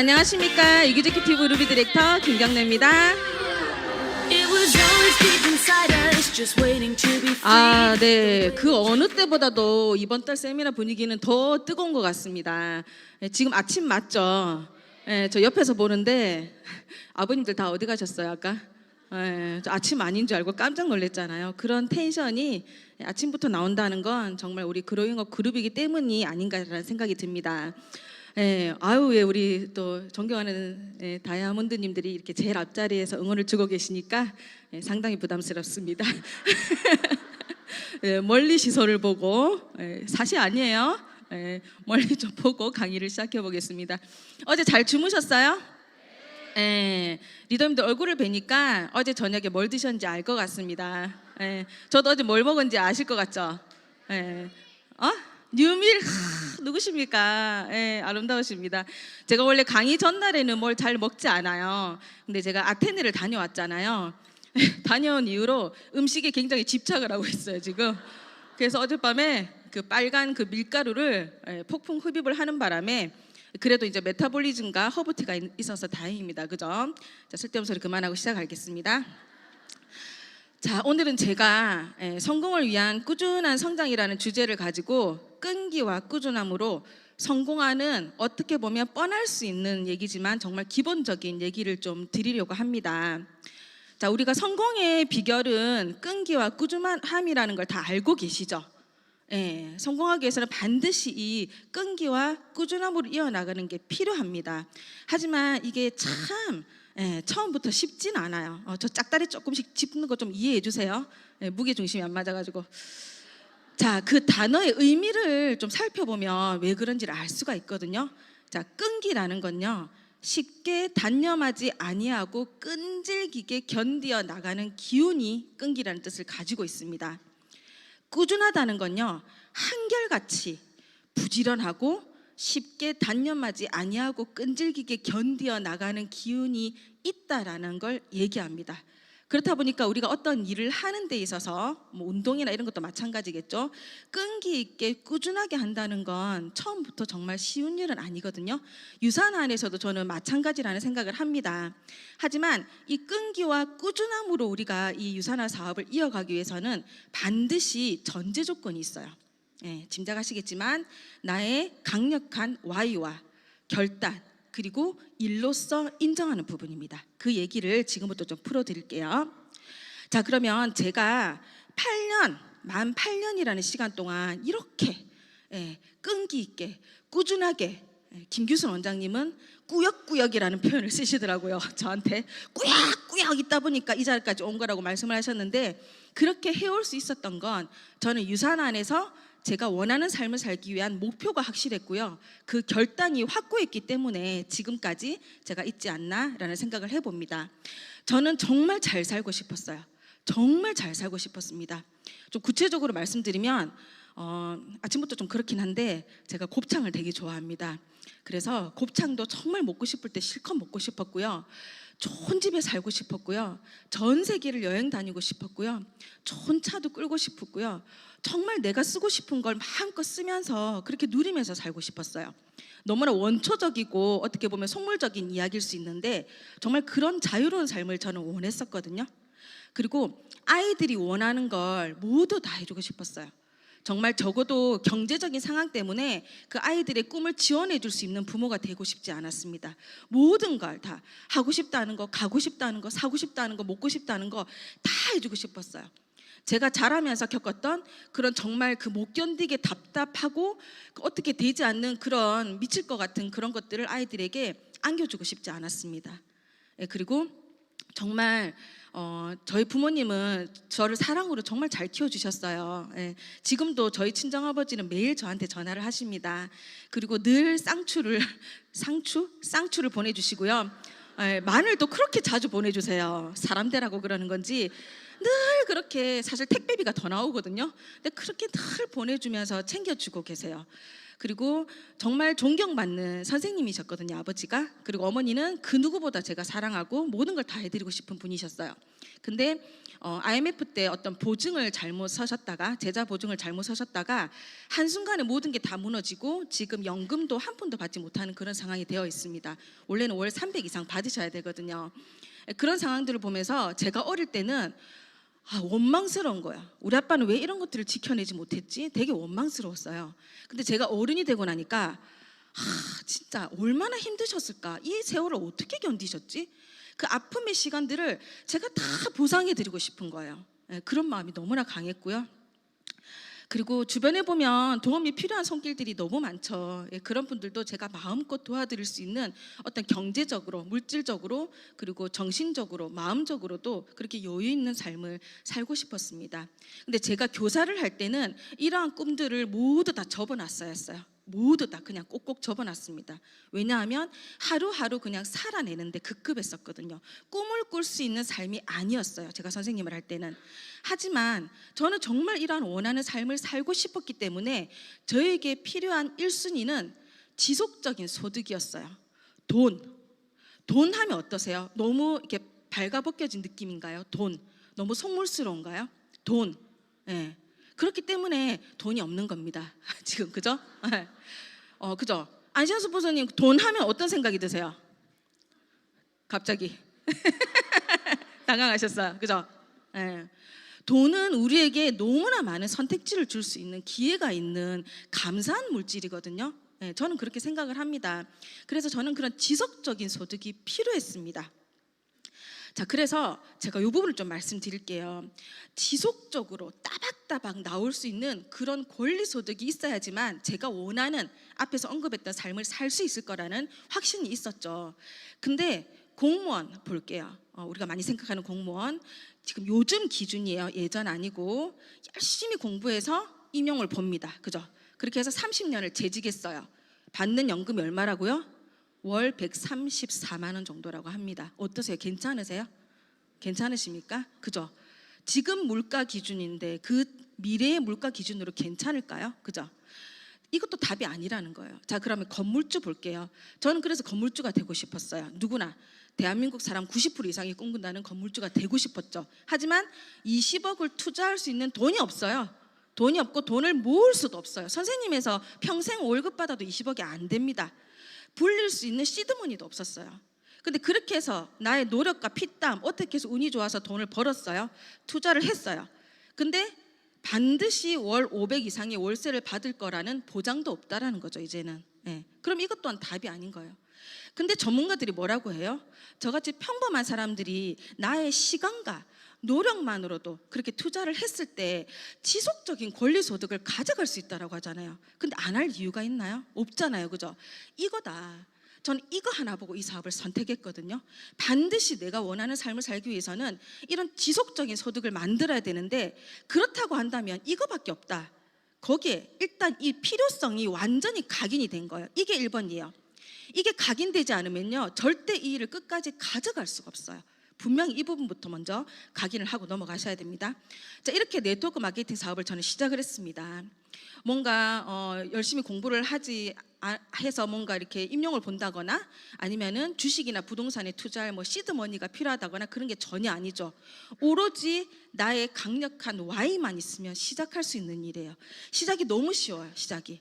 안녕하십니까. 이규제큐티브 루비 디렉터 김경래입니다. 네. 그 어느 때보다도 이번 달 세미나 분위기는 더 뜨거운 것 같습니다. 지금 아침 맞죠? 저 옆에서 보는데 아버님들 다 어디 가셨어요 아까? 저 아침 아닌 줄 알고 깜짝 놀랐잖아요. 그런 텐션이 아침부터 나온다는 건 정말 우리 그로잉업 그룹이기 때문이 아닌가라는 생각이 듭니다. 우리 또 존경하는 다이아몬드님들이 이렇게 제일 앞자리에서 응원을 주고 계시니까 상당히 부담스럽습니다. 멀리 시선을 보고, 사실 아니에요. 멀리 좀 보고 강의를 시작해 보겠습니다. 어제 잘 주무셨어요? 리더님들 얼굴을 뵈니까 어제 저녁에 뭘 드셨는지 알 것 같습니다. 저도 어제 뭘 먹은지 아실 것 같죠? 뉴밀 누구십니까? 아름다우십니다. 제가 원래 강의 전날에는 뭘 잘 먹지 않아요. 근데 제가 아테네를 다녀왔잖아요. 다녀온 이후로 음식에 굉장히 집착을 하고 있어요 지금. 그래서 어젯밤에 그 빨간 그 밀가루를 폭풍 흡입을 하는 바람에 그래도 이제 메타볼리즘과 허브티가 있어서 다행입니다. 그죠? 자, 쓸데없는 소리 그만하고 시작하겠습니다. 자, 오늘은 제가 성공을 위한 꾸준한 성장이라는 주제를 가지고 끈기와 꾸준함으로 성공하는 어떻게 보면 뻔할 수 있는 얘기지만 정말 기본적인 얘기를 좀 드리려고 합니다. 자, 우리가 성공의 비결은 끈기와 꾸준함이라는 걸 다 알고 계시죠? 성공하기 위해서는 반드시 이 끈기와 꾸준함으로 이어나가는 게 필요합니다. 하지만 이게 참 처음부터 쉽진 않아요. 저 짝다리 조금씩 짚는 거 좀 이해해 주세요. 무게 중심이 안 맞아가지고. 자, 그 단어의 의미를 좀 살펴보면 왜 그런지를 알 수가 있거든요. 자, 끈기라는 건요, 쉽게 단념하지 아니하고 끈질기게 견디어 나가는 기운이 끈기라는 뜻을 가지고 있습니다. 꾸준하다는 건요, 한결같이 부지런하고 쉽게 단념하지 아니하고 끈질기게 견디어 나가는 기운이 있다라는 걸 얘기합니다. 그렇다 보니까 우리가 어떤 일을 하는 데 있어서 뭐 운동이나 이런 것도 마찬가지겠죠. 끈기 있게 꾸준하게 한다는 건 처음부터 정말 쉬운 일은 아니거든요. 유산 안에서도 저는 마찬가지라는 생각을 합니다. 하지만 이 끈기와 꾸준함으로 우리가 이 유산화 사업을 이어가기 위해서는 반드시 전제 조건이 있어요. 짐작하시겠지만 나의 강력한 와이와 결단, 그리고 일로서 인정하는 부분입니다. 그 얘기를 지금부터 좀 풀어드릴게요. 자, 그러면 제가 만 8년이라는 시간 동안 이렇게 끈기 있게 꾸준하게, 김규순 원장님은 꾸역꾸역이라는 표현을 쓰시더라고요. 저한테 꾸역꾸역 있다 보니까 이 자리까지 온 거라고 말씀을 하셨는데, 그렇게 해올 수 있었던 건 저는 유산 안에서 제가 원하는 삶을 살기 위한 목표가 확실했고요. 그 결단이 확고했기 때문에 지금까지 제가 있지 않나라는 생각을 해봅니다. 저는 정말 잘 살고 싶었어요. 정말 잘 살고 싶었습니다. 좀 구체적으로 말씀드리면 아침부터 좀 그렇긴 한데 제가 곱창을 되게 좋아합니다. 그래서 곱창도 정말 먹고 싶을 때 실컷 먹고 싶었고요. 좋은 집에 살고 싶었고요. 전 세계를 여행 다니고 싶었고요. 좋은 차도 끌고 싶었고요. 정말 내가 쓰고 싶은 걸 마음껏 쓰면서 그렇게 누리면서 살고 싶었어요. 너무나 원초적이고 어떻게 보면 속물적인 이야기일 수 있는데 정말 그런 자유로운 삶을 저는 원했었거든요. 그리고 아이들이 원하는 걸 모두 다 해주고 싶었어요. 정말 적어도 경제적인 상황 때문에 그 아이들의 꿈을 지원해 줄 수 있는 부모가 되고 싶지 않았습니다. 모든 걸 다 하고 싶다는 거, 가고 싶다는 거, 사고 싶다는 거, 먹고 싶다는 거 다 해주고 싶었어요. 제가 자라면서 겪었던 그런 정말 그 못 견디게 답답하고 어떻게 되지 않는 그런 미칠 것 같은 그런 것들을 아이들에게 안겨주고 싶지 않았습니다. 그리고 정말 저희 부모님은 저를 사랑으로 정말 잘 키워주셨어요. 지금도 저희 친정아버지는 매일 저한테 전화를 하십니다. 그리고 늘 쌍추를 보내주시고요. 마늘도 그렇게 자주 보내주세요. 사람 되라고 그러는 건지 늘 그렇게, 사실 택배비가 더 나오거든요. 근데 그렇게 늘 보내주면서 챙겨주고 계세요. 그리고 정말 존경받는 선생님이셨거든요, 아버지가. 그리고 어머니는 그 누구보다 제가 사랑하고 모든 걸 다 해드리고 싶은 분이셨어요. 근데 IMF 때 어떤 보증을 잘못 서셨다가, 제자 보증을 잘못 서셨다가 한순간에 모든 게 다 무너지고 지금 연금도 한 푼도 받지 못하는 그런 상황이 되어 있습니다. 원래는 월 300 이상 받으셔야 되거든요. 그런 상황들을 보면서 제가 어릴 때는 원망스러운 거야. 우리 아빠는 왜 이런 것들을 지켜내지 못했지? 되게 원망스러웠어요. 근데 제가 어른이 되고 나니까 진짜 얼마나 힘드셨을까? 이 세월을 어떻게 견디셨지? 그 아픔의 시간들을 제가 다 보상해드리고 싶은 거예요. 그런 마음이 너무나 강했고요. 그리고 주변에 보면 도움이 필요한 손길들이 너무 많죠. 그런 분들도 제가 마음껏 도와드릴 수 있는 어떤 경제적으로, 물질적으로, 그리고 정신적으로, 마음적으로도 그렇게 여유 있는 삶을 살고 싶었습니다. 근데 제가 교사를 할 때는 이러한 꿈들을 모두 다 접어놨어야 했어요. 모두 다 그냥 꼭꼭 접어놨습니다. 왜냐하면 하루하루 그냥 살아내는데 급급했었거든요. 꿈을 꿀 수 있는 삶이 아니었어요, 제가 선생님을 할 때는. 하지만 저는 정말 이러한 원하는 삶을 살고 싶었기 때문에 저에게 필요한 1순위는 지속적인 소득이었어요. 돈 하면 어떠세요? 너무 이렇게 발가벗겨진 느낌인가요? 돈 너무 속물스러운가요? 돈. 예. 그렇기 때문에 돈이 없는 겁니다. 지금 그죠? 그죠? 안시환 부소님, 돈 하면 어떤 생각이 드세요? 갑자기 당황하셨어요. 그죠? 예. 돈은 우리에게 너무나 많은 선택지를 줄 수 있는, 기회가 있는 감사한 물질이거든요. 예, 저는 그렇게 생각을 합니다. 그래서 저는 그런 지속적인 소득이 필요했습니다. 자, 그래서 제가 이 부분을 좀 말씀드릴게요. 지속적으로 따박따박 나올 수 있는 그런 권리소득이 있어야지만 제가 원하는, 앞에서 언급했던 삶을 살 수 있을 거라는 확신이 있었죠. 근데 공무원 볼게요. 우리가 많이 생각하는 공무원, 지금 요즘 기준이에요. 예전 아니고 열심히 공부해서 임용을 봅니다. 그죠? 그렇게 해서 30년을 재직했어요. 받는 연금이 얼마라고요? 월 134만 원 정도라고 합니다. 어떠세요? 괜찮으세요? 괜찮으십니까? 그죠? 지금 물가 기준인데 그 미래의 물가 기준으로 괜찮을까요? 그죠? 이것도 답이 아니라는 거예요. 자, 그러면 건물주 볼게요. 저는 그래서 건물주가 되고 싶었어요. 누구나 대한민국 사람 90% 이상이 꿈꾼다는 건물주가 되고 싶었죠. 하지만 20억을 투자할 수 있는 돈이 없어요. 돈이 없고 돈을 모을 수도 없어요. 선생님에서 평생 월급 받아도 20억이 안 됩니다. 불릴 수 있는 시드머니도 없었어요. 근데 그렇게 해서 나의 노력과 피땀, 어떻게 해서 운이 좋아서 돈을 벌었어요. 투자를 했어요. 근데 반드시 월 500 이상의 월세를 받을 거라는 보장도 없다라는 거죠, 이제는. 네. 그럼 이것 또한 답이 아닌 거예요. 근데 전문가들이 뭐라고 해요? 저같이 평범한 사람들이 나의 시간과 노력만으로도 그렇게 투자를 했을 때 지속적인 권리소득을 가져갈 수 있다라고 하잖아요. 근데 안 할 이유가 있나요? 없잖아요. 그죠? 이거다. 저는 이거 하나 보고 이 사업을 선택했거든요. 반드시 내가 원하는 삶을 살기 위해서는 이런 지속적인 소득을 만들어야 되는데, 그렇다고 한다면 이거밖에 없다. 거기에 일단 이 필요성이 완전히 각인이 된 거예요. 이게 1번이에요. 이게 각인되지 않으면요, 절대 이 일을 끝까지 가져갈 수가 없어요. 분명히 이 부분부터 먼저 각인을 하고 넘어가셔야 됩니다. 자, 이렇게 네트워크 마케팅 사업을 저는 시작을 했습니다. 뭔가 열심히 공부를 해서 뭔가 이렇게 임용을 본다거나 아니면은 주식이나 부동산에 투자할 시드머니가 필요하다거나 그런 게 전혀 아니죠. 오로지 나의 강력한 Y만 있으면 시작할 수 있는 일이에요. 시작이 너무 쉬워요. 시작이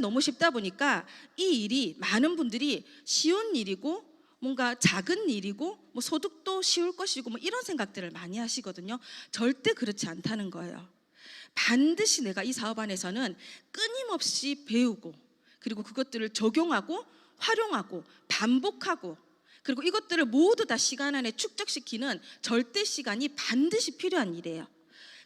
너무 쉽다 보니까 이 일이 많은 분들이 쉬운 일이고 뭔가 작은 일이고 소득도 쉬울 것이고 이런 생각들을 많이 하시거든요. 절대 그렇지 않다는 거예요. 반드시 내가 이 사업 안에서는 끊임없이 배우고, 그리고 그것들을 적용하고 활용하고 반복하고, 그리고 이것들을 모두 다 시간 안에 축적시키는 절대 시간이 반드시 필요한 일이에요.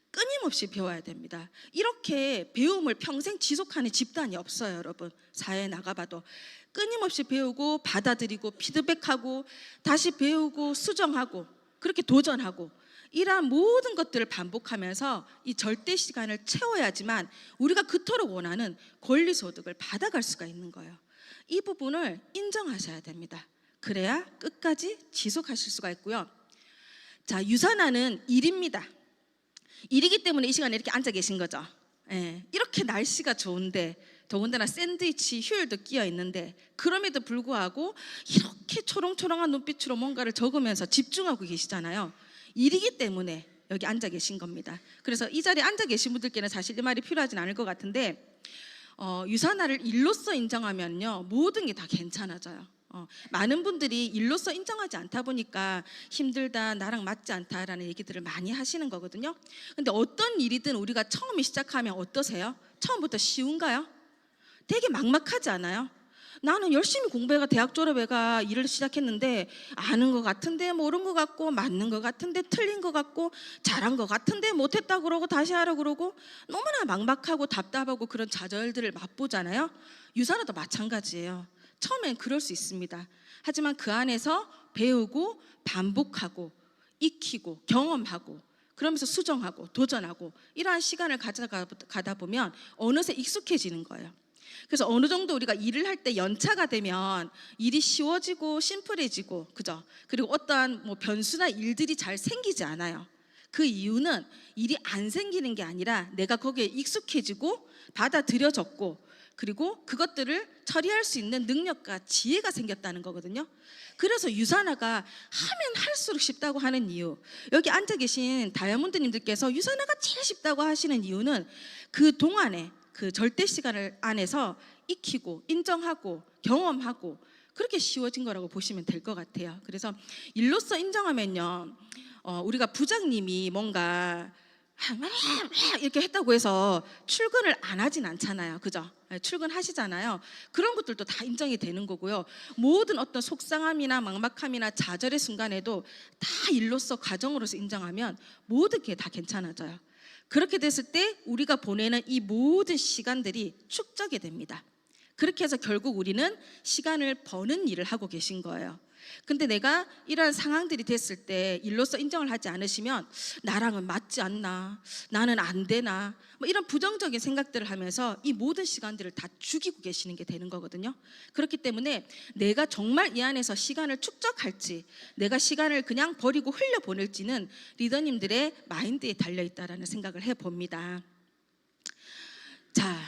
끊임없이 배워야 됩니다. 이렇게 배움을 평생 지속하는 집단이 없어요, 여러분. 사회에 나가봐도 끊임없이 배우고 받아들이고 피드백하고 다시 배우고 수정하고 그렇게 도전하고, 이러한 모든 것들을 반복하면서 이 절대 시간을 채워야지만 우리가 그토록 원하는 권리소득을 받아갈 수가 있는 거예요. 이 부분을 인정하셔야 됩니다. 그래야 끝까지 지속하실 수가 있고요. 자, 유산하는 일입니다. 일이기 때문에 이 시간에 이렇게 앉아 계신 거죠. 예, 이렇게 날씨가 좋은데 더군다나 샌드위치 휴일도 끼어 있는데 그럼에도 불구하고 이렇게 초롱초롱한 눈빛으로 뭔가를 적으면서 집중하고 계시잖아요. 일이기 때문에 여기 앉아 계신 겁니다. 그래서 이 자리에 앉아 계신 분들께는 사실 이 말이 필요하진 않을 것 같은데 유산화를 일로서 인정하면요 모든 게 다 괜찮아져요. 많은 분들이 일로서 인정하지 않다 보니까 힘들다, 나랑 맞지 않다라는 얘기들을 많이 하시는 거거든요. 근데 어떤 일이든 우리가 처음에 시작하면 어떠세요? 처음부터 쉬운가요? 되게 막막하지 않아요? 나는 열심히 공부해가 대학 졸업해가 일을 시작했는데 아는 것 같은데 모르는 것 같고 맞는 것 같은데 틀린 것 같고 잘한 것 같은데 못했다 그러고 다시 하라 그러고 너무나 막막하고 답답하고 그런 좌절들을 맛보잖아요. 유산화도 마찬가지예요. 처음엔 그럴 수 있습니다. 하지만 그 안에서 배우고 반복하고 익히고 경험하고 그러면서 수정하고 도전하고 이러한 시간을 가다 보면 어느새 익숙해지는 거예요. 그래서 어느 정도 우리가 일을 할 때 연차가 되면 일이 쉬워지고 심플해지고 그죠? 그리고 어떠한 뭐 변수나 일들이 잘 생기지 않아요. 그 이유는 일이 안 생기는 게 아니라 내가 거기에 익숙해지고 받아들여졌고 그리고 그것들을 처리할 수 있는 능력과 지혜가 생겼다는 거거든요. 그래서 유산화가 하면 할수록 쉽다고 하는 이유, 여기 앉아 계신 다이아몬드님들께서 유산화가 제일 쉽다고 하시는 이유는 그 동안에 그 절대 시간을 안에서 익히고 인정하고 경험하고 그렇게 쉬워진 거라고 보시면 될 것 같아요. 그래서 일로서 인정하면요 우리가 부장님이 뭔가 이렇게 했다고 해서 출근을 안 하진 않잖아요. 그죠? 출근하시잖아요. 그런 것들도 다 인정이 되는 거고요. 모든 어떤 속상함이나 막막함이나 좌절의 순간에도 다 일로서 과정으로서 인정하면 모든 게 다 괜찮아져요. 그렇게 됐을 때 우리가 보내는 이 모든 시간들이 축적이 됩니다. 그렇게 해서 결국 우리는 시간을 버는 일을 하고 계신 거예요. 근데 내가 이러한 상황들이 됐을 때 일로서 인정을 하지 않으시면 나랑은 맞지 않나, 나는 안 되나 뭐 이런 부정적인 생각들을 하면서 이 모든 시간들을 다 죽이고 계시는 게 되는 거거든요. 그렇기 때문에 내가 정말 이 안에서 시간을 축적할지 내가 시간을 그냥 버리고 흘려보낼지는 리더님들의 마인드에 달려있다라는 생각을 해봅니다. 자,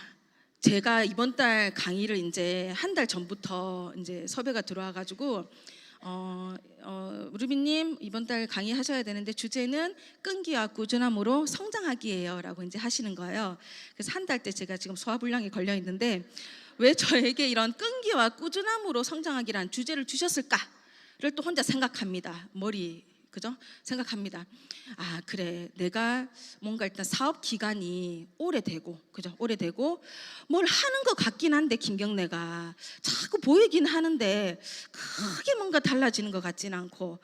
제가 이번 달 강의를 이제 한 달 전부터 이제 섭외가 들어와가지고 루비님 이번 달 강의하셔야 되는데 주제는 끈기와 꾸준함으로 성장하기예요라고 이제 하시는 거예요. 그래서 한 달 때 제가 지금 소화불량이 걸려 있는데 왜 저에게 이런 끈기와 꾸준함으로 성장하기라는 주제를 주셨을까를 또 혼자 생각합니다. 그죠? 생각합니다. 아, 그래. 내가 뭔가 일단 사업 기간이 오래되고, 그죠? 오래되고, 뭘 하는 것 같긴 한데, 김경래가 자꾸 보이긴 하는데, 크게 뭔가 달라지는 것 같지는 않고,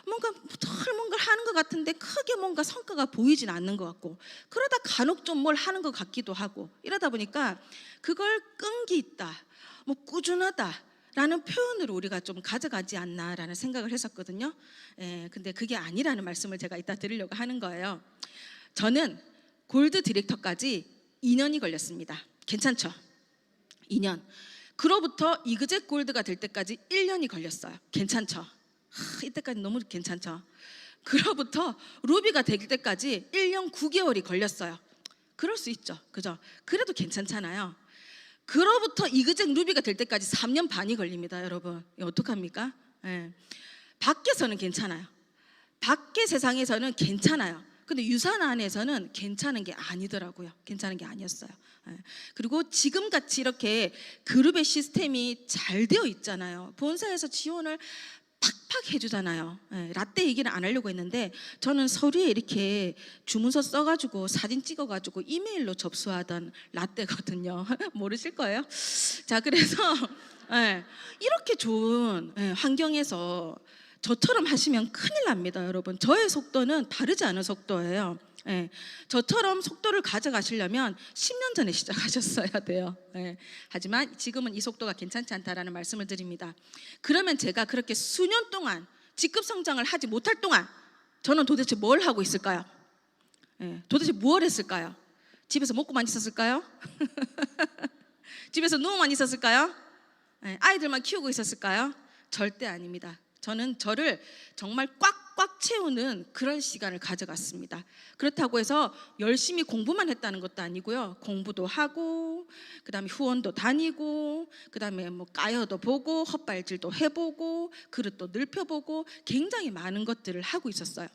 뭔가 하는 것 같은데, 크게 뭔가 성과가 보이진 않는 것 같고, 그러다 간혹 좀 뭘 하는 것 같기도 하고, 이러다 보니까 그걸 끈기 있다, 뭐 꾸준하다. 라는 표현으로 우리가 좀 가져가지 않나라는 생각을 했었거든요. 근데 그게 아니라는 말씀을 제가 이따 드리려고 하는 거예요. 저는 골드 디렉터까지 2년이 걸렸습니다. 괜찮죠? 2년. 그로부터 이그젝 골드가 될 때까지 1년이 걸렸어요. 괜찮죠? 이때까지 너무 괜찮죠? 그로부터 루비가 될 때까지 1년 9개월이 걸렸어요. 그럴 수 있죠. 그죠? 그래도 괜찮잖아요. 그로부터 이그젝 루비가 될 때까지 3년 반이 걸립니다. 여러분 어떡합니까? 밖에서는 괜찮아요. 밖의 세상에서는 괜찮아요. 근데 유산 안에서는 괜찮은 게 아니더라고요. 괜찮은 게 아니었어요. 그리고 지금같이 이렇게 그룹의 시스템이 잘 되어 있잖아요. 본사에서 지원을 팍팍 해주잖아요. 라떼 얘기는 안 하려고 했는데 저는 서류에 이렇게 주문서 써가지고 사진 찍어가지고 이메일로 접수하던 라떼거든요. 모르실 거예요. 자, 그래서 이렇게 좋은 환경에서 저처럼 하시면 큰일 납니다, 여러분. 저의 속도는 다르지 않은 속도예요. 저처럼 속도를 가져가시려면 10년 전에 시작하셨어야 돼요. 하지만 지금은 이 속도가 괜찮지 않다라는 말씀을 드립니다. 그러면 제가 그렇게 수년 동안 직급 성장을 하지 못할 동안 저는 도대체 뭘 하고 있을까요? 도대체 무엇을 했을까요? 집에서 먹고만 있었을까요? 집에서 누워만 있었을까요? 아이들만 키우고 있었을까요? 절대 아닙니다. 저는 저를 정말 꽉 꽉꽉 채우는 그런 시간을 가져갔습니다. 그렇다고 해서 열심히 공부만 했다는 것도 아니고요. 공부도 하고, 그다음에 후원도 다니고, 그다음에 뭐 까여도 보고, 헛발질도 해보고, 그릇도 늙혀보고, 굉장히 많은 것들을 하고 있었어요.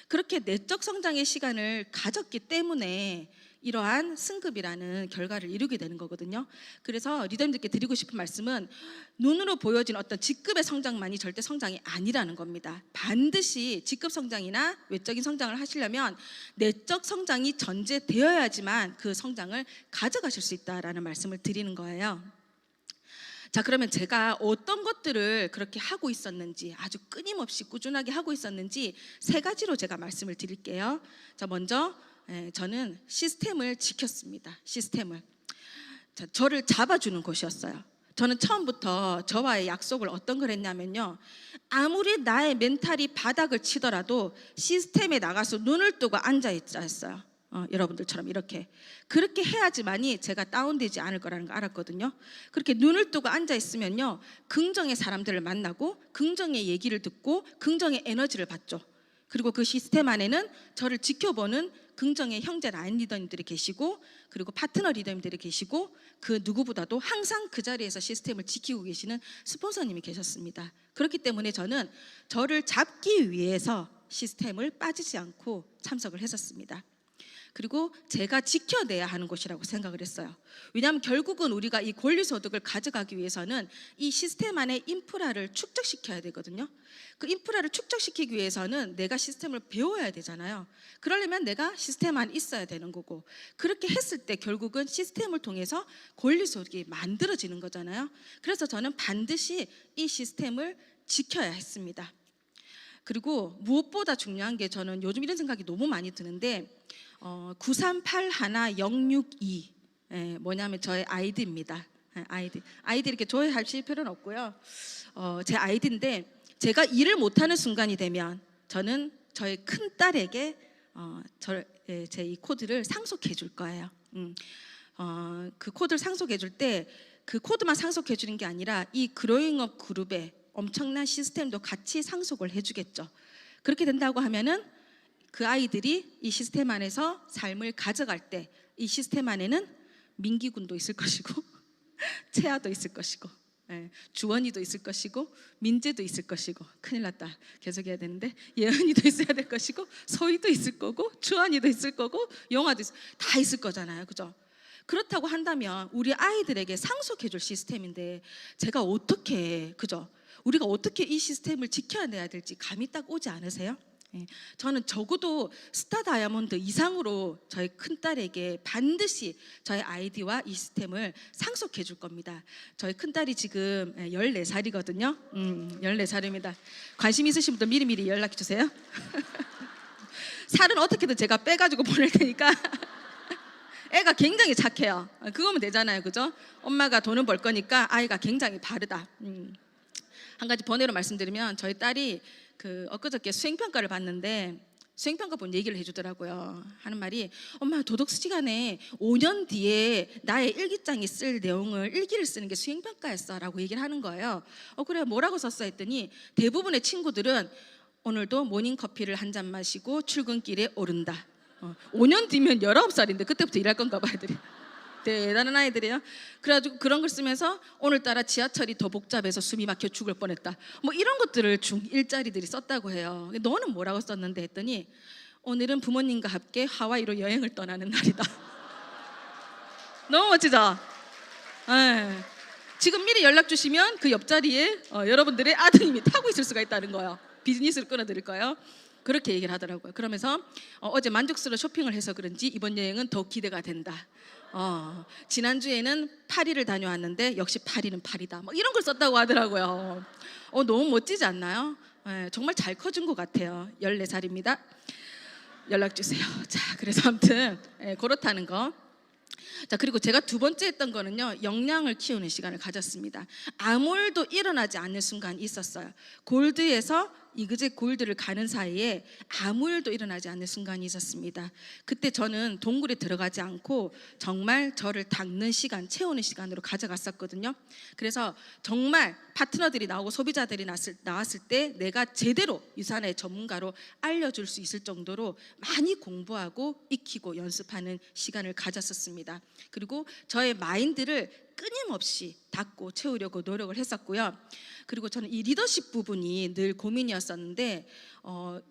그렇게 내적 성장의 시간을 가졌기 때문에 이러한 승급이라는 결과를 이루게 되는 거거든요. 그래서 리더님들께 드리고 싶은 말씀은 눈으로 보여진 어떤 직급의 성장만이 절대 성장이 아니라는 겁니다. 반드시 직급 성장이나 외적인 성장을 하시려면 내적 성장이 전제되어야지만 그 성장을 가져가실 수 있다라는 말씀을 드리는 거예요. 자, 그러면 제가 어떤 것들을 그렇게 하고 있었는지, 아주 끊임없이 꾸준하게 하고 있었는지 3가지로 제가 말씀을 드릴게요. 자, 먼저 저는 시스템을 지켰습니다. 시스템을. 자, 저를 잡아주는 곳이었어요. 저는 처음부터 저와의 약속을 어떤 걸 했냐면요, 아무리 나의 멘탈이 바닥을 치더라도 시스템에 나가서 눈을 뜨고 앉아있자 했어요. 여러분들처럼 이렇게 그렇게 해야지만이 제가 다운되지 않을 거라는 걸 알았거든요. 그렇게 눈을 뜨고 앉아 있으면요, 긍정의 사람들을 만나고 긍정의 얘기를 듣고 긍정의 에너지를 받죠. 그리고 그 시스템 안에는 저를 지켜보는 긍정의 형제 라인 리더님들이 계시고, 그리고 파트너 리더님들이 계시고, 그 누구보다도 항상 그 자리에서 시스템을 지키고 계시는 스폰서님이 계셨습니다. 그렇기 때문에 저는 저를 잡기 위해서 시스템을 빠지지 않고 참석을 했었습니다. 그리고 제가 지켜내야 하는 곳이라고 생각을 했어요. 왜냐하면 결국은 우리가 이 권리소득을 가져가기 위해서는 이 시스템 안에 인프라를 축적시켜야 되거든요. 그 인프라를 축적시키기 위해서는 내가 시스템을 배워야 되잖아요. 그러려면 내가 시스템 안에 있어야 되는 거고, 그렇게 했을 때 결국은 시스템을 통해서 권리소득이 만들어지는 거잖아요. 그래서 저는 반드시 이 시스템을 지켜야 했습니다. 그리고 무엇보다 중요한 게, 저는 요즘 이런 생각이 너무 많이 드는데 93811062 뭐냐면 저의 아이디입니다. 아이디 이렇게 조회하실 필요는 없고요. 제 아이디인데, 제가 일을 못하는 순간이 되면 저는 저의 큰딸에게 제 이 코드를 상속해 줄 거예요. 그 코드를 상속해 줄 때 그 코드만 상속해 주는 게 아니라 이 그로잉업 그룹의 엄청난 시스템도 같이 상속을 해주겠죠. 그렇게 된다고 하면은 그 아이들이 이 시스템 안에서 삶을 가져갈 때 이 시스템 안에는 민기군도 있을 것이고 채아도 있을 것이고 주원이도 있을 것이고 민재도 있을 것이고, 큰일 났다, 계속 해야 되는데, 예은이도 있어야 될 것이고, 소희도 있을 거고, 주원이도 있을 거고, 영아도 다 있을 거잖아요. 그죠? 그렇다고 한다면 우리 아이들에게 상속해 줄 시스템인데 제가 어떻게, 그죠? 우리가 어떻게 이 시스템을 지켜내야 될지 감이 딱 오지 않으세요? 저는 적어도 스타 다이아몬드 이상으로 저희 큰딸에게 반드시 저의 아이디와 이 시스템을 상속해 줄 겁니다. 저희 큰딸이 지금 14살이거든요. 14살입니다. 관심 있으신 분들 미리미리 연락해 주세요. 살은 어떻게든 제가 빼가지고 보낼 테니까. 애가 굉장히 착해요. 그거면 되잖아요. 그죠? 엄마가 돈은 벌 거니까 아이가 굉장히 바르다. 한 가지 번외로 말씀드리면, 저희 딸이 엊그저께 수행평가를 봤는데 수행평가 본 얘기를 해주더라고요. 하는 말이, 엄마 도덕 시간에 5년 뒤에 나의 일기장에 쓸 내용을 일기를 쓰는 게 수행평가였어 라고 얘기를 하는 거예요. 그래, 뭐라고 썼어 했더니 대부분의 친구들은 오늘도 모닝커피를 한 잔 마시고 출근길에 오른다. 5년 뒤면 19살인데 그때부터 일할 건가 봐, 애들이. 대단한 아이들이에요. 그래가지고 그런 걸 쓰면서 오늘따라 지하철이 더 복잡해서 숨이 막혀 죽을 뻔했다, 뭐 이런 것들을 중1짜리들이 썼다고 해요. 너는 뭐라고 썼는데 했더니, 오늘은 부모님과 함께 하와이로 여행을 떠나는 날이다. 너무 멋지죠? 지금 미리 연락 주시면 그 옆자리에 여러분들의 아드님이 타고 있을 수가 있다는 거예요. 비즈니스를 끊어드릴 거예요. 그렇게 얘기를 하더라고요. 그러면서 어제 만족스러운 쇼핑을 해서 그런지 이번 여행은 더 기대가 된다. 지난주에는 파리를 다녀왔는데 역시 파리는 파리다, 뭐 이런 걸 썼다고 하더라고요. 너무 멋지지 않나요? 정말 잘 커진 것 같아요. 14살입니다. 연락 주세요. 자, 그래서 아무튼 그렇다는 거. 자, 그리고 제가 두 번째 했던 거는요, 역량을 키우는 시간을 가졌습니다. 아무 일도 일어나지 않는 순간이 있었어요. 골드에서 이그제 골드를 가는 사이에 아무 일도 일어나지 않는 순간이 있었습니다. 그때 저는 동굴에 들어가지 않고 정말 저를 닦는 시간, 채우는 시간으로 가져갔었거든요. 그래서 정말 파트너들이 나오고 소비자들이 나왔을 때 내가 제대로 유산의 전문가로 알려줄 수 있을 정도로 많이 공부하고 익히고 연습하는 시간을 가졌었습니다. 그리고 저의 마인드를 끊임없이 닦고 채우려고 노력을 했었고요. 그리고 저는 이 리더십 부분이 늘 고민이었었는데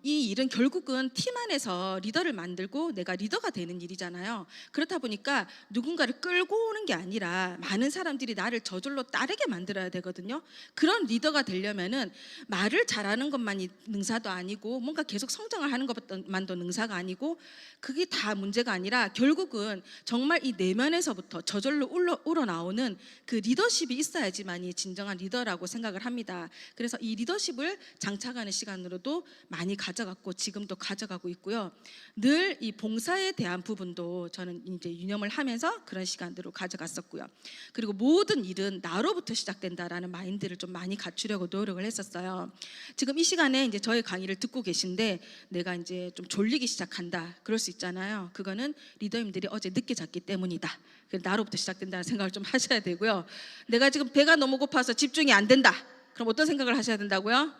이 일은 결국은 팀 안에서 리더를 만들고 내가 리더가 되는 일이잖아요. 그렇다 보니까 누군가를 끌고 오는 게 아니라 많은 사람들이 나를 저절로 따르게 만들어야 되거든요. 그런 리더가 되려면은 말을 잘하는 것만이 능사도 아니고 뭔가 계속 성장을 하는 것만도 능사가 아니고 그게 다 문제가 아니라 결국은 정말 이 내면에서부터 저절로 우러나오는 그 리더십이 있어야지만이 진정한 리더라고 생각을 합니다. 그래서 이 리더십을 장착하는 시간으로도 많이 가져갔고 지금도 가져가고 있고요. 늘 이 봉사에 대한 부분도 저는 이제 유념을 하면서 그런 시간들을 가져갔었고요. 그리고 모든 일은 나로부터 시작된다라는 마인드를 좀 많이 갖추려고 노력을 했었어요. 지금 이 시간에 이제 저의 강의를 듣고 계신데 내가 이제 좀 졸리기 시작한다 그럴 수 있잖아요. 그거는 리더님들이 어제 늦게 잤기 때문이다. 나로부터 시작된다는 생각을 좀 하셔야 되고요. 내가 지금 배가 너무 고파서 집중이 안 된다. 그럼 어떤 생각을 하셔야 된다고요?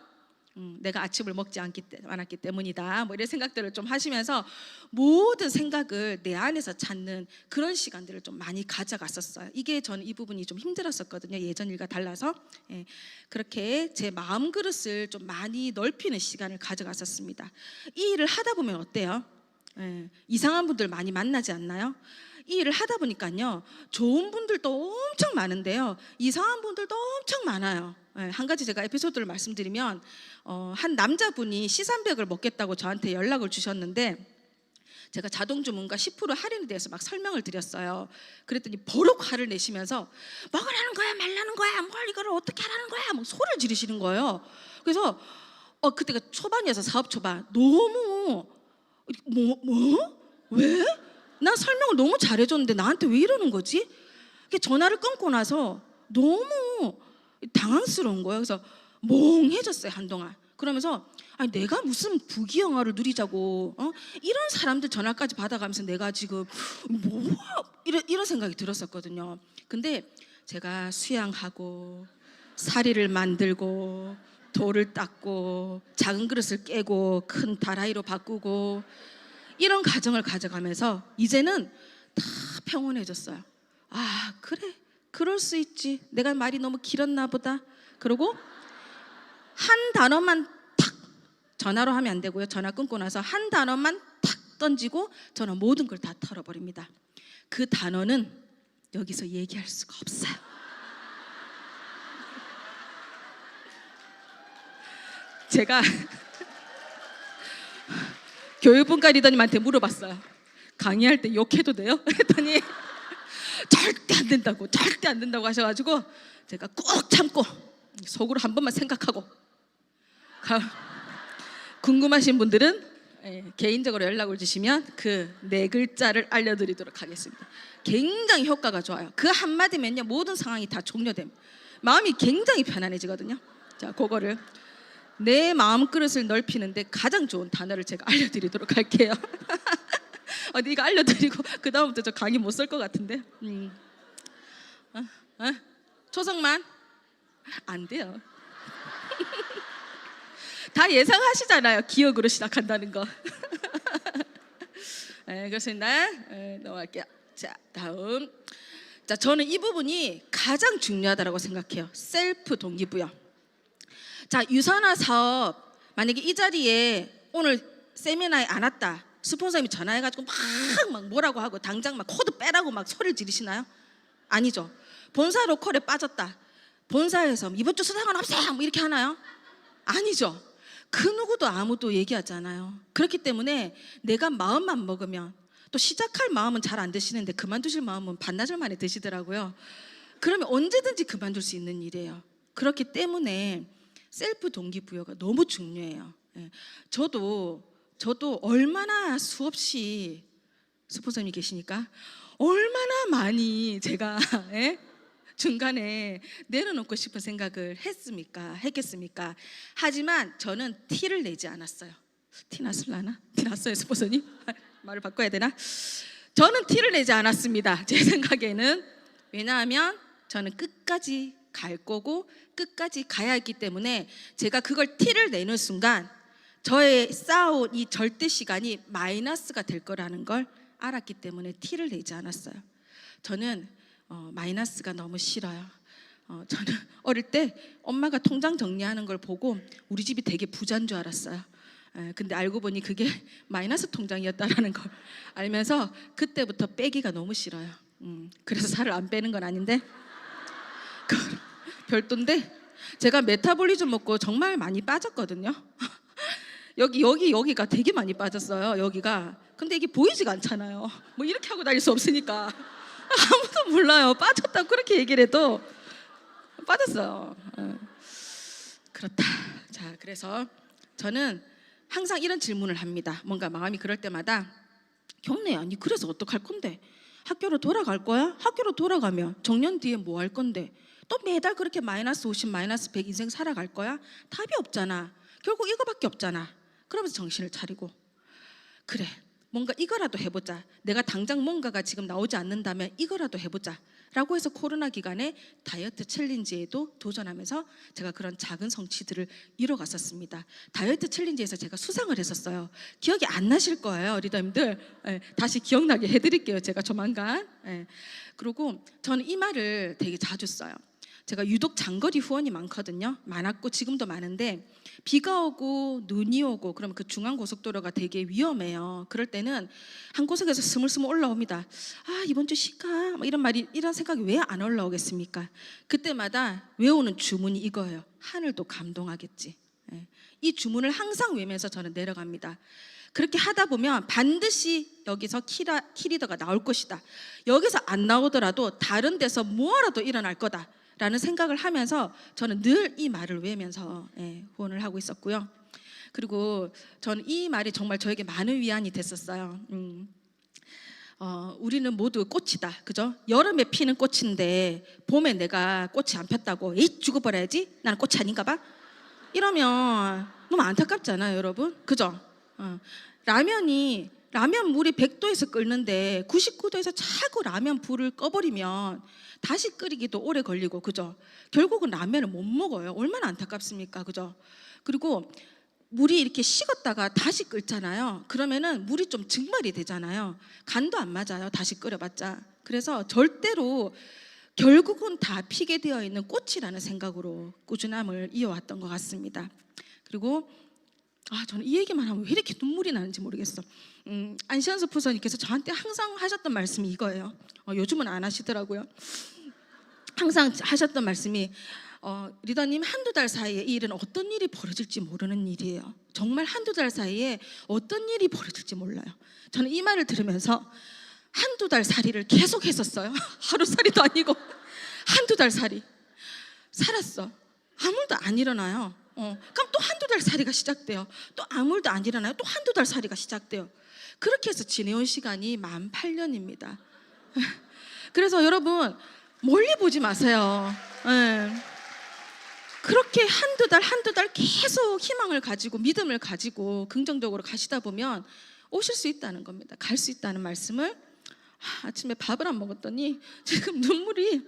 내가 아침을 먹지 않았기 때문이다. 뭐 이런 생각들을 좀 하시면서 모든 생각을 내 안에서 찾는 그런 시간들을 좀 많이 가져갔었어요. 이게 저는 이 부분이 좀 힘들었었거든요. 예전 일과 달라서. 그렇게 제 마음 그릇을 좀 많이 넓히는 시간을 가져갔었습니다. 이 일을 하다 보면 어때요? 이상한 분들 많이 만나지 않나요? 이 일을 하다 보니까요, 좋은 분들도 엄청 많은데요, 이상한 분들도 엄청 많아요. 한 가지 제가 에피소드를 말씀드리면 한 남자분이 C300을 먹겠다고 저한테 연락을 주셨는데 제가 자동주문과 10% 할인에 대해서 막 설명을 드렸어요. 그랬더니 버럭 화를 내시면서 먹으라는 거야 말라는 거야 뭘 이거를 어떻게 하라는 거야 막 소리를 지르시는 거예요. 그래서 그때가 초반이어서 사업 초반 너무 왜? 난 설명을 너무 잘해줬는데 나한테 왜 이러는 거지? 전화를 끊고 나서 너무 당황스러운 거예요. 그래서 멍해졌어요 한동안. 그러면서 아니 내가 무슨 부귀영화를 누리자고 이런 사람들 전화까지 받아가면서 내가 지금 이런 생각이 들었었거든요. 근데 제가 수양하고 사리를 만들고 돌을 닦고 작은 그릇을 깨고 큰 다라이로 바꾸고 이런 과정을 가져가면서 이제는 다 평온해졌어요. 아 그래 그럴 수 있지, 내가 말이 너무 길었나 보다. 그리고 한 단어만 탁, 전화로 하면 안 되고요, 전화 끊고 나서 한 단어만 탁 던지고 저는 모든 걸 다 털어버립니다. 그 단어는 여기서 얘기할 수가 없어요. 제가 교육분과 리더님한테 물어봤어요. 강의할 때 욕해도 돼요? 했더니 절대 안 된다고 하셔가지고 제가 꾹 참고 속으로 한 번만 생각하고 궁금하신 분들은 개인적으로 연락을 주시면 그 네 글자를 알려드리도록 하겠습니다. 굉장히 효과가 좋아요. 그 한마디면요 모든 상황이 다 종료됩니다. 마음이 굉장히 편안해지거든요. 자, 그거를 내 마음 그릇을 넓히는데 가장 좋은 단어를 제가 알려드리도록 할게요. 이거 알려드리고 그 다음부터 저 강의 못 쓸 것 같은데. 초성만 안 돼요. 다 예상하시잖아요. 기억으로 시작한다는 거. 그렇습니다. 넘어갈게요. 자, 다음. 자, 저는 이 부분이 가장 중요하다고 생각해요. 셀프 동기부여. 자, 유산화 사업 만약에 이 자리에 오늘 세미나에 안 왔다, 스폰서님이 전화해가지고 막 뭐라고 하고 당장 막 코드 빼라고 막 소리를 지르시나요? 아니죠. 본사 로컬에 빠졌다, 본사에서 이번 주 수당은 없어요 뭐 이렇게 하나요? 아니죠. 그 누구도 아무도 얘기하지 않아요. 그렇기 때문에 내가 마음만 먹으면, 또 시작할 마음은 잘 안 드시는데 그만두실 마음은 반나절 만에 드시더라고요. 그러면 언제든지 그만둘 수 있는 일이에요. 그렇기 때문에 셀프 동기부여가 너무 중요해요. 저도 얼마나 수없이 스폰서님이 계시니까 얼마나 많이 제가 중간에 내려놓고 싶은 생각을 했겠습니까? 하지만 저는 티를 내지 않았어요. 티 났을라나? 티 났어요, 스포서님? 말을 바꿔야 되나? 저는 티를 내지 않았습니다. 제 생각에는. 왜냐하면 저는 끝까지 갈 거고 끝까지 가야 했기 때문에 제가 그걸 티를 내는 순간 저의 쌓아온 이 절대 시간이 마이너스가 될 거라는 걸 알았기 때문에 티를 내지 않았어요. 저는 마이너스가 너무 싫어요. 저는 어릴 때 엄마가 통장 정리하는 걸 보고 우리 집이 되게 부자인 줄 알았어요. 근데 알고 보니 그게 마이너스 통장이었다라는 걸 알면서 그때부터 빼기가 너무 싫어요. 그래서 살을 안 빼는 건 아닌데 별도인데 제가 메타볼리즘 먹고 정말 많이 빠졌거든요. 여기가 되게 많이 빠졌어요. 여기가. 근데 이게 보이지가 않잖아요. 뭐 이렇게 하고 다닐 수 없으니까 아무도 몰라요. 빠졌다고 그렇게 얘기를 해도 빠졌어요. 그렇다. 자, 그래서 저는 항상 이런 질문을 합니다. 뭔가 마음이 그럴 때마다 경례야, 니 그래서 어떡할 건데? 학교로 돌아갈 거야? 학교로 돌아가면 정년 뒤에 뭐 할 건데? 또 매달 그렇게 마이너스 50, 마이너스 100 인생 살아갈 거야? 답이 없잖아. 결국 이거밖에 없잖아. 그러면서 정신을 차리고 그래, 뭔가 이거라도 해보자. 내가 당장 뭔가가 지금 나오지 않는다면 이거라도 해보자 라고 해서 코로나 기간에 다이어트 챌린지에도 도전하면서 제가 그런 작은 성취들을 이뤄갔었습니다. 다이어트 챌린지에서 제가 수상을 했었어요. 기억이 안 나실 거예요, 리더님들. 다시 기억나게 해드릴게요, 제가 조만간. 그리고 저는 이 말을 되게 자주 써요. 제가 유독 장거리 후원이 많았고 지금도 많은데 비가 오고 눈이 오고 그러면 그 중앙고속도로가 되게 위험해요. 그럴 때는 한 구석에서 스물스물 올라옵니다. 아, 이번 주 쉴까? 이런 생각이 왜 안 올라오겠습니까? 그때마다 외우는 주문이 이거예요. 하늘도 감동하겠지. 이 주문을 항상 외면서 저는 내려갑니다. 그렇게 하다 보면 반드시 여기서 키리더가 나올 것이다. 여기서 안 나오더라도 다른 데서 뭐라도 일어날 거다 라는 생각을 하면서 저는 늘 이 말을 외우면서 후원을 하고 있었고요. 그리고 저는 이 말이 정말 저에게 많은 위안이 됐었어요. 우리는 모두 꽃이다, 그죠? 여름에 피는 꽃인데 봄에 내가 꽃이 안 폈다고 에이 죽어버려야지, 나는 꽃이 아닌가 봐, 이러면 너무 안타깝잖아요, 여러분, 그죠? 라면 물이 100도에서 끓는데 99도에서 자꾸 라면 불을 꺼버리면 다시 끓이기도 오래 걸리고, 그죠? 결국은 라면을 못 먹어요. 얼마나 안타깝습니까, 그죠? 그리고 물이 이렇게 식었다가 다시 끓잖아요. 그러면은 물이 좀 증발이 되잖아요. 간도 안 맞아요, 다시 끓여봤자. 그래서 절대로 결국은 다 피게 되어 있는 꽃이라는 생각으로 꾸준함을 이어왔던 것 같습니다. 그리고 저는 이 얘기만 하면 왜 이렇게 눈물이 나는지 모르겠어. 안시현수 부서님께서 저한테 항상 하셨던 말씀이 이거예요. 요즘은 안 하시더라고요. 항상 하셨던 말씀이 리더님, 한두 달 사이에 이 일은 어떤 일이 벌어질지 모르는 일이에요. 정말 한두 달 사이에 어떤 일이 벌어질지 몰라요. 저는 이 말을 들으면서 한두 달 살이를 계속 했었어요. 하루살이도 아니고 한두 달 살이 살았어. 아무 일도 안 일어나요. 그럼 또 한두 달 살이가 시작돼요. 또 아무 일도 안 일어나요. 또 한두 달 살이가 시작돼요. 그렇게 해서 지내온 시간이 18년입니다. 그래서 여러분, 멀리 보지 마세요. 그렇게 한두 달 계속 희망을 가지고 믿음을 가지고 긍정적으로 가시다 보면 오실 수 있다는 겁니다. 갈 수 있다는 말씀을. 아침에 밥을 안 먹었더니 지금 눈물이.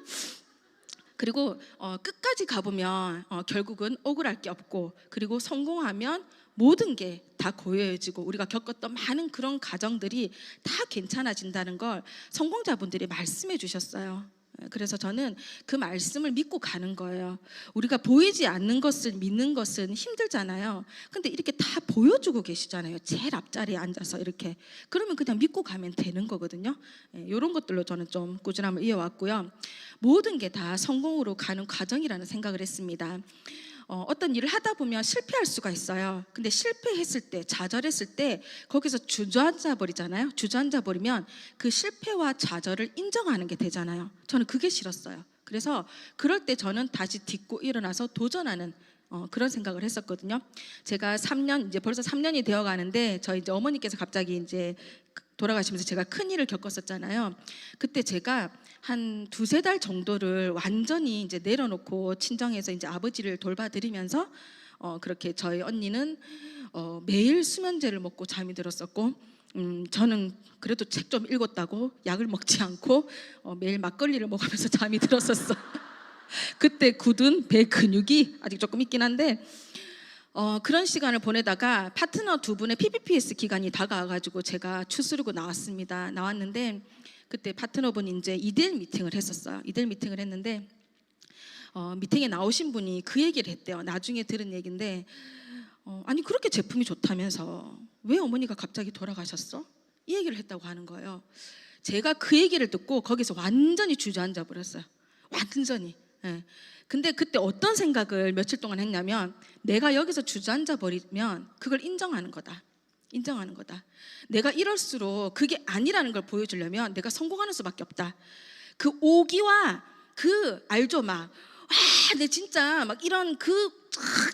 그리고 끝까지 가보면 결국은 억울할 게 없고, 그리고 성공하면 모든 게 다 고요해지고 우리가 겪었던 많은 그런 과정들이 다 괜찮아진다는 걸 성공자분들이 말씀해 주셨어요. 그래서 저는 그 말씀을 믿고 가는 거예요. 우리가 보이지 않는 것을 믿는 것은 힘들잖아요. 근데 이렇게 다 보여주고 계시잖아요. 제일 앞자리에 앉아서 이렇게. 그러면 그냥 믿고 가면 되는 거거든요. 이런 것들로 저는 좀 꾸준함을 이어왔고요. 모든 게 다 성공으로 가는 과정이라는 생각을 했습니다. 어떤 일을 하다 보면 실패할 수가 있어요. 근데 실패했을 때, 좌절했을 때 거기서 주저앉아 버리잖아요. 주저앉아 버리면 그 실패와 좌절을 인정하는 게 되잖아요. 저는 그게 싫었어요. 그래서 그럴 때 저는 다시 딛고 일어나서 도전하는 그런 생각을 했었거든요. 제가 3년, 이제 벌써 3년이 되어 가는데 저희 이제 어머니께서 갑자기 이제 돌아가시면서 제가 큰 일을 겪었었잖아요. 그때 제가 한 두세 달 정도를 완전히 이제 내려놓고 친정에서 이제 아버지를 돌봐드리면서 그렇게 저희 언니는 매일 수면제를 먹고 잠이 들었었고, 저는 그래도 책 좀 읽었다고 약을 먹지 않고 매일 막걸리를 먹으면서 잠이 들었었어. 그때 굳은 배 근육이 아직 조금 있긴 한데, 그런 시간을 보내다가 파트너 두 분의 PPPS 기간이 다가와가지고 제가 추스르고 나왔는데, 그때 파트너분이 이제 2대1 미팅을 했었어요. 2대1 미팅을 했는데 미팅에 나오신 분이 그 얘기를 했대요. 나중에 들은 얘기인데, 아니 그렇게 제품이 좋다면서 왜 어머니가 갑자기 돌아가셨어? 이 얘기를 했다고 하는 거예요. 제가 그 얘기를 듣고 거기서 완전히 주저앉아 버렸어요. 완전히. 예. 근데 그때 어떤 생각을 며칠 동안 했냐면, 내가 여기서 주저앉아 버리면 그걸 인정하는 거다. 인정하는 거다. 내가 이럴수록 그게 아니라는 걸 보여주려면 내가 성공하는 수밖에 없다. 그 오기와 그 알죠, 막 내 진짜 막 이런 그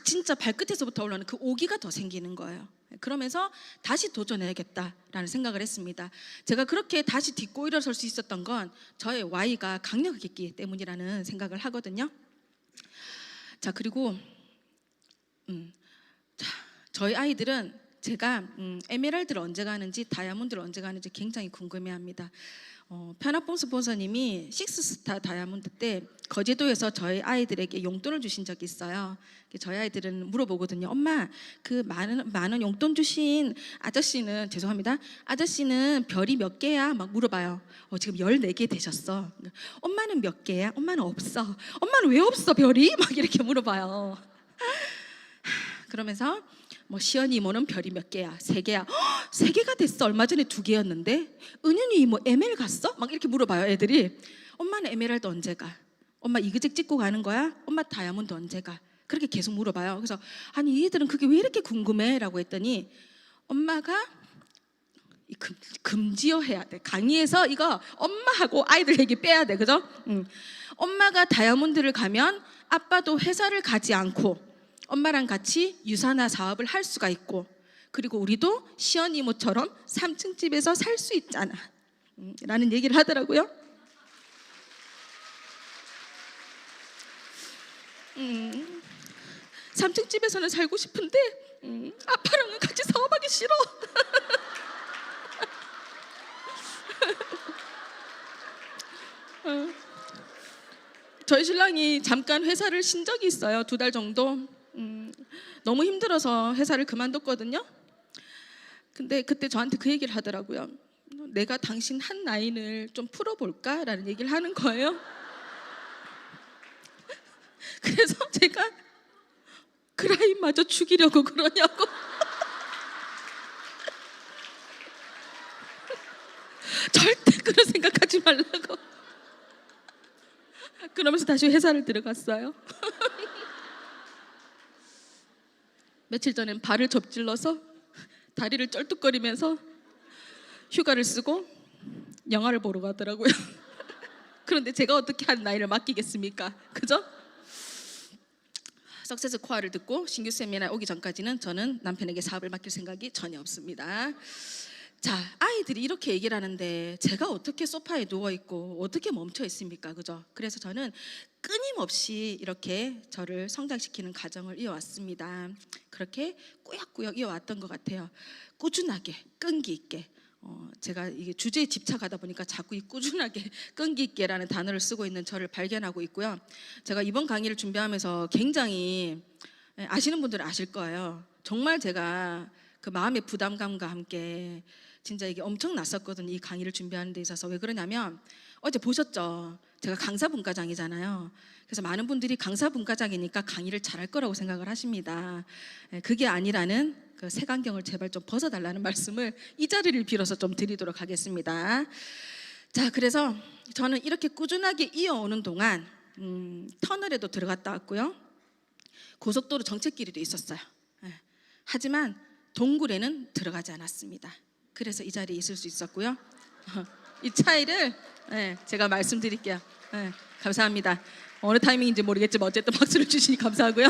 진짜 발끝에서부터 올라오는 그 오기가 더 생기는 거예요. 그러면서 다시 도전해야겠다라는 생각을 했습니다. 제가 그렇게 다시 딛고 일어설 수 있었던 건 저의 Y가 강력했기 때문이라는 생각을 하거든요. 자, 그리고 저희 아이들은 제가 에메랄드를 언제 가는지 다이아몬드를 언제 가는지 굉장히 궁금해합니다. 편합봉 스폰서님이 식스스타 다이아몬드 때 거제도에서 저희 아이들에게 용돈을 주신 적이 있어요. 저희 아이들은 물어보거든요. 엄마, 그 많은 용돈 주신 아저씨는, 죄송합니다, 아저씨는 별이 몇 개야? 막 물어봐요. 지금 14개 되셨어. 엄마는 몇 개야? 엄마는 없어. 엄마는 왜 없어 별이? 막 이렇게 물어봐요. 그러면서 뭐 시연이 이모는 별이 몇 개야? 3개야. 3개가 됐어. 얼마 전에 2개였는데. 은윤이 이모 ML 갔어? 막 이렇게 물어봐요, 애들이. 엄마는 에메랄드 언제 가? 엄마 이그젝 찍고 가는 거야? 엄마 다이아몬드 언제 가? 그렇게 계속 물어봐요. 그래서 아니 이 애들은 그게 왜 이렇게 궁금해? 라고 했더니, 엄마가 금지어 해야 돼. 강의에서 이거 엄마하고 아이들 얘기 빼야 돼. 그죠? 엄마가 다이아몬드를 가면 아빠도 회사를 가지 않고 엄마랑 같이 유산화 사업을 할 수가 있고, 그리고 우리도 시연 이모처럼 3층 집에서 살 수 있잖아 라는 얘기를 하더라고요. 3층 집에서는 살고 싶은데 아빠랑은 같이 사업하기 싫어. 저희 신랑이 잠깐 회사를 쉰 적이 있어요. 2달 정도. 너무 힘들어서 회사를 그만뒀거든요. 근데 그때 저한테 그 얘기를 하더라고요. 내가 당신 한 라인을 좀 풀어볼까? 라는 얘기를 하는 거예요. 그래서 제가 그 라인마저 죽이려고 그러냐고. 절대 그런 생각하지 말라고. 그러면서 다시 회사를 들어갔어요. 며칠 전엔 발을 접질러서 다리를 쩔뚝거리면서 휴가를 쓰고 영화를 보러 가더라고요. 그런데 제가 어떻게 한 나이를 맡기겠습니까? 그죠? 석세스 코아를 듣고 신규 세미나 오기 전까지는 저는 남편에게 사업을 맡길 생각이 전혀 없습니다. 자, 아이들이 이렇게 얘기를 하는데 제가 어떻게 소파에 누워있고 어떻게 멈춰 있습니까? 그죠? 그래서 저는 끊임없이 이렇게 저를 성장시키는 과정을 이어왔습니다. 그렇게 꾸역꾸역 이어왔던 것 같아요. 꾸준하게, 끈기 있게. 제가 이게 주제에 집착하다 보니까 자꾸 이 꾸준하게, 끈기 있게라는 단어를 쓰고 있는 저를 발견하고 있고요. 제가 이번 강의를 준비하면서 굉장히, 아시는 분들은 아실 거예요. 정말 제가 그 마음의 부담감과 함께 진짜 이게 엄청 났었거든요. 이 강의를 준비하는 데 있어서. 왜 그러냐면 어제 보셨죠? 제가 강사분과장이잖아요. 그래서 많은 분들이 강사분과장이니까 강의를 잘할 거라고 생각을 하십니다. 그게 아니라는 그 색안경을 제발 좀 벗어달라는 말씀을 이 자리를 빌어서 좀 드리도록 하겠습니다. 자, 그래서 저는 이렇게 꾸준하게 이어오는 동안 터널에도 들어갔다 왔고요. 고속도로 정체길에도 있었어요. 하지만 동굴에는 들어가지 않았습니다. 그래서 이 자리에 있을 수 있었고요. 이 차이를 제가 말씀드릴게요. 감사합니다. 어느 타이밍인지 모르겠지만 어쨌든 박수를 주시니 감사하고요.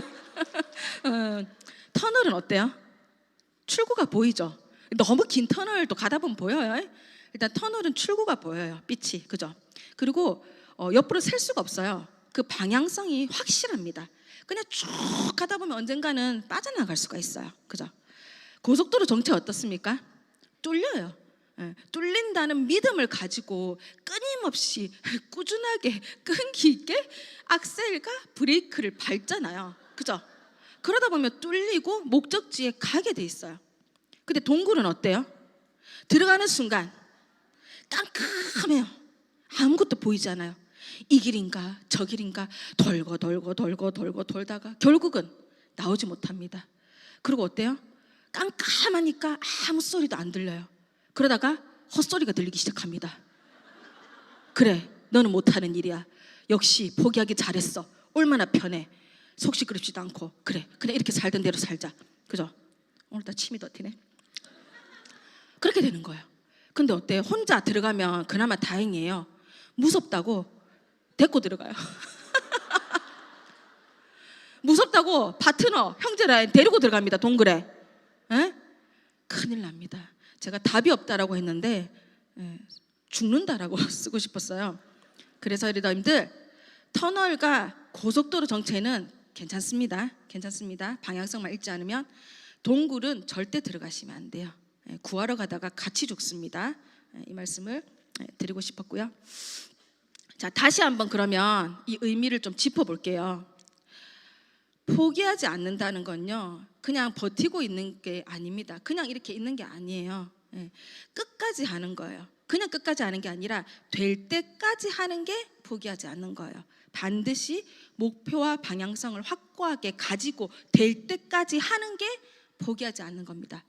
터널은 어때요? 출구가 보이죠? 너무 긴 터널도 가다 보면 보여요. 일단 터널은 출구가 보여요. 빛이, 그죠? 그리고 옆으로 셀 수가 없어요. 그 방향성이 확실합니다. 그냥 쭉 가다 보면 언젠가는 빠져나갈 수가 있어요. 그죠? 고속도로 정체 어떻습니까? 뚫려요. 예, 뚫린다는 믿음을 가지고 끊임없이 꾸준하게 끈기 있게 악셀과 브레이크를 밟잖아요. 그죠? 그러다 보면 뚫리고 목적지에 가게 돼 있어요. 근데 동굴은 어때요? 들어가는 순간 깜깜해요. 아무것도 보이지 않아요. 이 길인가 저 길인가 돌고 돌다가 결국은 나오지 못합니다. 그리고 어때요? 깜깜하니까 아무 소리도 안 들려요. 그러다가 헛소리가 들리기 시작합니다. 그래, 너는 못하는 일이야. 역시 포기하기 잘했어. 얼마나 편해. 속 시끄럽지도 않고. 그래, 그냥 이렇게 살던 대로 살자. 그죠? 오늘따라 침이 더 튀네. 그렇게 되는 거예요. 근데 어때요? 혼자 들어가면 그나마 다행이에요. 무섭다고 데리고 들어가요. 무섭다고 파트너, 형제라 데리고 들어갑니다. 동굴에. 에? 큰일 납니다. 제가 답이 없다라고 했는데 죽는다라고 쓰고 싶었어요. 그래서 여러분들 터널과 고속도로 정체는 괜찮습니다. 괜찮습니다. 방향성만 읽지 않으면. 동굴은 절대 들어가시면 안 돼요. 구하러 가다가 같이 죽습니다. 이 말씀을 드리고 싶었고요. 자, 다시 한번 그러면 이 의미를 좀 짚어볼게요. 포기하지 않는다는 건요, 그냥 버티고 있는 게 아닙니다. 그냥 이렇게 있는 게 아니에요. 끝까지 하는 거예요. 그냥 끝까지 하는 게 아니라 될 때까지 하는 게 포기하지 않는 거예요. 반드시 목표와 방향성을 확고하게 가지고 될 때까지 하는 게 포기하지 않는 겁니다.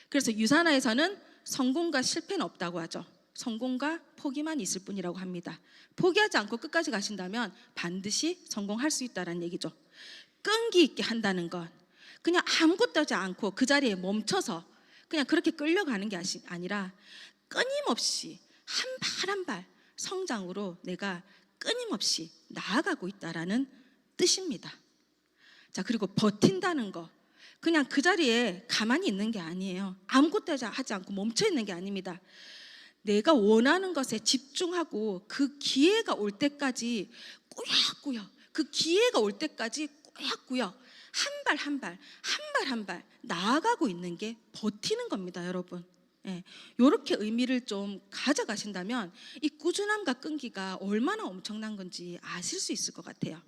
그래서 유산화에서는 성공과 실패는 없다고 하죠. 성공과 포기만 있을 뿐이라고 합니다. 포기하지 않고 끝까지 가신다면 반드시 성공할 수 있다는 얘기죠. 끈기 있게 한다는 건 그냥 아무것도 하지 않고 그 자리에 멈춰서 그냥 그렇게 끌려가는 게 아니라 끊임없이 한 발 한 발 성장으로 내가 끊임없이 나아가고 있다라는 뜻입니다. 자, 그리고 버틴다는 거, 그냥 그 자리에 가만히 있는 게 아니에요. 아무것도 하지 않고 멈춰 있는 게 아닙니다. 내가 원하는 것에 집중하고 그 기회가 올 때까지 꾸역꾸역, 그 기회가 올 때까지 꾸역꾸역 한 발 한 발, 한 발 한 발 나아가고 있는 게 버티는 겁니다, 여러분. 이렇게 의미를 좀 가져가신다면 이 꾸준함과 끈기가 얼마나 엄청난 건지 아실 수 있을 것 같아요.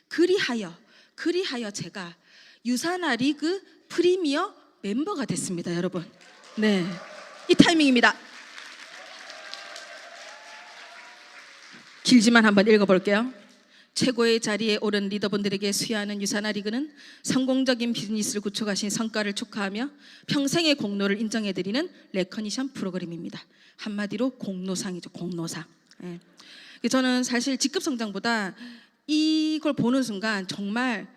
그리하여 제가 유산화 리그 프리미어 멤버가 됐습니다, 여러분. 네, 이 타이밍입니다. 길지만 한번 읽어볼게요. 최고의 자리에 오른 리더분들에게 수여하는 유산화 리그는 성공적인 비즈니스를 구축하신 성과를 축하하며 평생의 공로를 인정해드리는 레커니션 프로그램입니다. 한마디로 공로상이죠. 공로상. 저는 사실 직급 성장보다 이걸 보는 순간 정말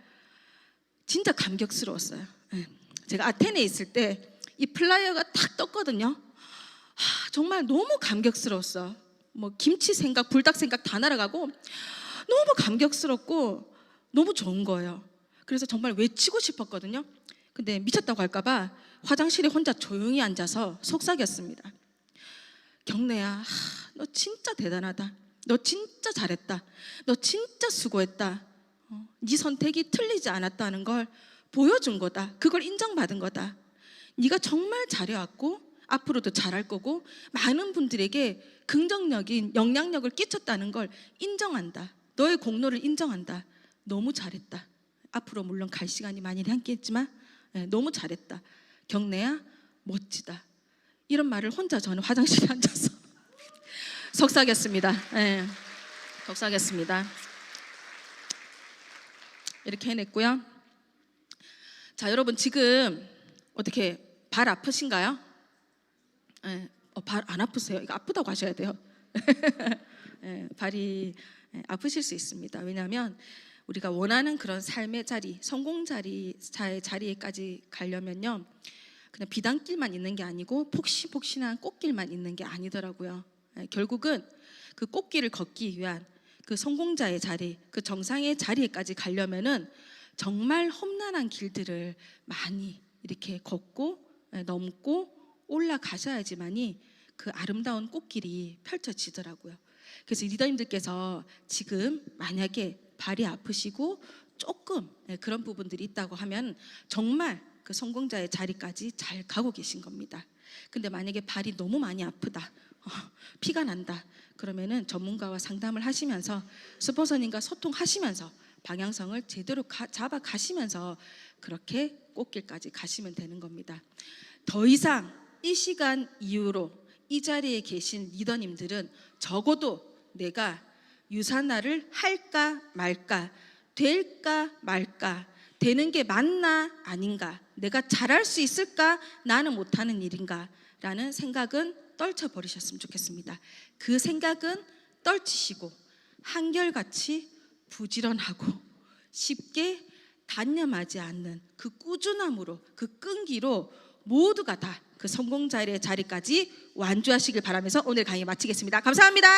진짜 감격스러웠어요. 제가 아테네에 있을 때 이 플라이어가 탁 떴거든요. 정말 너무 감격스러웠어. 뭐 김치 생각, 불닭 생각 다 날아가고 너무 감격스럽고 너무 좋은 거예요. 그래서 정말 외치고 싶었거든요. 근데 미쳤다고 할까봐 화장실에 혼자 조용히 앉아서 속삭였습니다. 경래야, 너 진짜 대단하다. 너 진짜 잘했다. 너 진짜 수고했다. 네 선택이 틀리지 않았다는 걸 보여준 거다. 그걸 인정받은 거다. 네가 정말 잘해왔고 앞으로도 잘할 거고 많은 분들에게 긍정적인 영향력을 끼쳤다는 걸 인정한다. 너의 공로를 인정한다. 너무 잘했다. 앞으로 물론 갈 시간이 많이 남겠지만 너무 잘했다. 경래야, 멋지다. 이런 말을 혼자 저는 화장실에 앉아서 속삭였습니다. 속삭였습니다. 이렇게 해냈고요. 자, 여러분 지금 어떻게 발 아프신가요? 발 안 아프세요? 이거 아프다고 하셔야 돼요. 발이 아프실 수 있습니다. 왜냐하면 우리가 원하는 그런 삶의 자리, 성공 자리에까지 가려면요, 그냥 비단길만 있는 게 아니고 폭신폭신한 꽃길만 있는 게 아니더라고요. 결국은 그 꽃길을 걷기 위한 그 성공자의 자리, 그 정상의 자리에까지 가려면은 정말 험난한 길들을 많이 이렇게 걷고 넘고 올라가셔야지만이 그 아름다운 꽃길이 펼쳐지더라고요. 그래서 리더님들께서 지금 만약에 발이 아프시고 조금 그런 부분들이 있다고 하면 정말 그 성공자의 자리까지 잘 가고 계신 겁니다. 근데 만약에 발이 너무 많이 아프다, 피가 난다, 그러면은 전문가와 상담을 하시면서 스폰서님과 소통하시면서 방향성을 제대로 잡아 가시면서 그렇게 꽃길까지 가시면 되는 겁니다. 더 이상 이 시간 이후로 이 자리에 계신 리더님들은 적어도 내가 유산화를 할까 말까, 될까 말까, 되는 게 맞나 아닌가, 내가 잘할 수 있을까, 나는 못하는 일인가 라는 생각은 떨쳐버리셨으면 좋겠습니다. 그 생각은 떨치시고 한결같이 부지런하고 쉽게 단념하지 않는 그 꾸준함으로, 그 끈기로 모두가 다 그 성공자의 자리까지 완주하시길 바라면서 오늘 강의 마치겠습니다. 감사합니다.